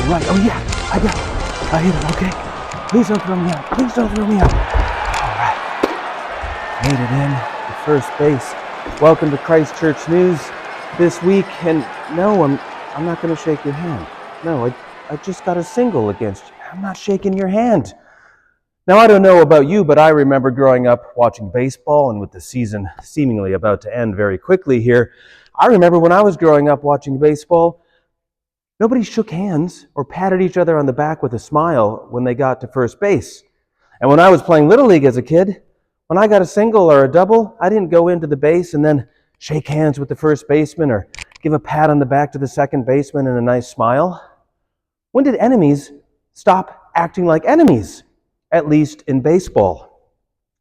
right. Oh yeah, I got it. I hit it, okay. Please don't throw me out. Please don't throw me out. All right. Made it in to first base. Welcome to Christ Church News this week. And no, I'm not going to shake your hand. No, I just got a single against you. I'm not shaking your hand. Now, I don't know about you, but I remember growing up watching baseball, and with the season seemingly about to end very quickly here, I remember when I was growing up watching baseball, nobody shook hands or patted each other on the back with a smile when they got to first base. And when I was playing Little League as a kid, when I got a single or a double, I didn't go into the base and then shake hands with the first baseman or give a pat on the back to the second baseman and a nice smile. When did enemies stop acting like enemies? At least in baseball.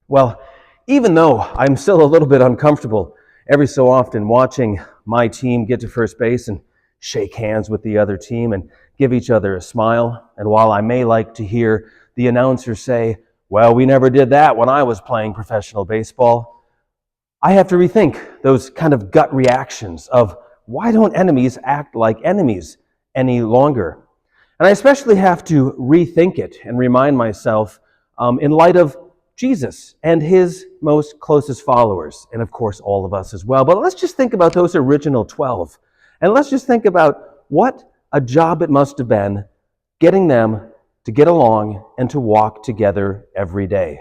Well, even though I'm still a little bit uncomfortable every so often watching my team get to first base and shake hands with the other team and give each other a smile, and while I may like to hear the announcer say, well, we never did that when I was playing professional baseball, I have to rethink those kind of gut reactions of why don't enemies act like enemies any longer? And I especially have to rethink it and remind myself in light of Jesus and his most closest followers, and of course all of us as well. But let's just think about those original 12. And let's just think about what a job it must have been getting them to get along and to walk together every day.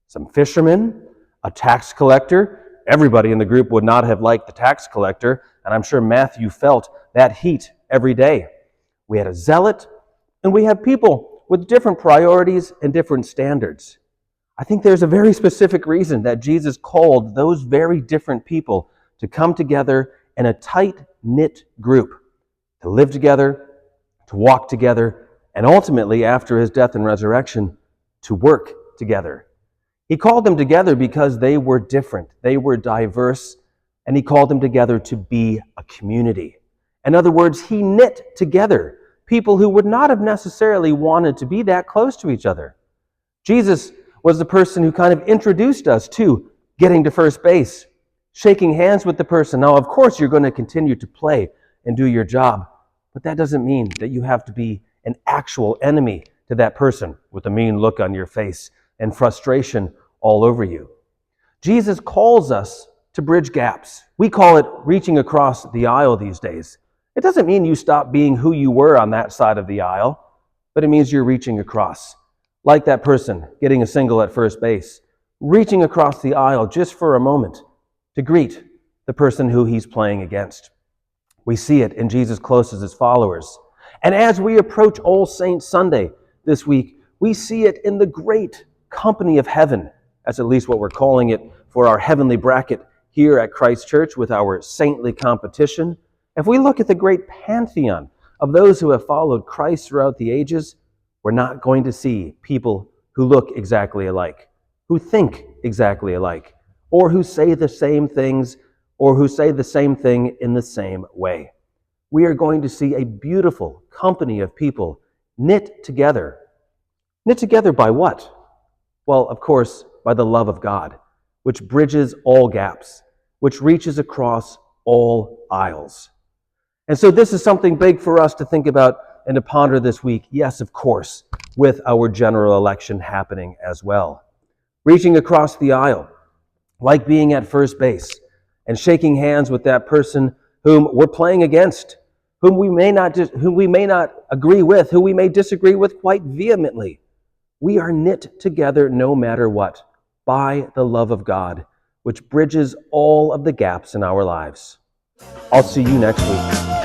Some fishermen, a tax collector. Everybody in the group would not have liked the tax collector, and I'm sure Matthew felt that heat every day. We had a zealot, and we have people with different priorities and different standards. I think there's a very specific reason that Jesus called those very different people to come together in a tight-knit group, to live together, to walk together, and ultimately, after his death and resurrection, to work together. He called them together because they were different, they were diverse, and he called them together to be a community. In other words, he knit together people who would not have necessarily wanted to be that close to each other. Jesus was the person who kind of introduced us to getting to first base, shaking hands with the person. Now, of course, you're going to continue to play and do your job, but that doesn't mean that you have to be an actual enemy to that person with a mean look on your face and frustration all over you. Jesus calls us to bridge gaps. We call it reaching across the aisle these days. It doesn't mean you stop being who you were on that side of the aisle, but it means you're reaching across. Like that person getting a single at first base, reaching across the aisle just for a moment to greet the person who he's playing against. We see it in Jesus' closest followers. And as we approach All Saints Sunday this week, we see it in the great company of heaven. That's at least what we're calling it for our heavenly bracket here at Christ Church with our saintly competition. If we look at the great pantheon of those who have followed Christ throughout the ages, we're not going to see people who look exactly alike, who think exactly alike, or who say the same things, or who say the same thing in the same way. We are going to see a beautiful company of people knit together. Knit together by what? Well, of course, by the love of God, which bridges all gaps, which reaches across all aisles. And so this is something big for us to think about and to ponder this week. Yes, of course, with our general election happening as well. Reaching across the aisle, like being at first base and shaking hands with that person whom we're playing against, whom we may not agree with, who we may disagree with quite vehemently. We are knit together no matter what by the love of God, which bridges all of the gaps in our lives. I'll see you next week.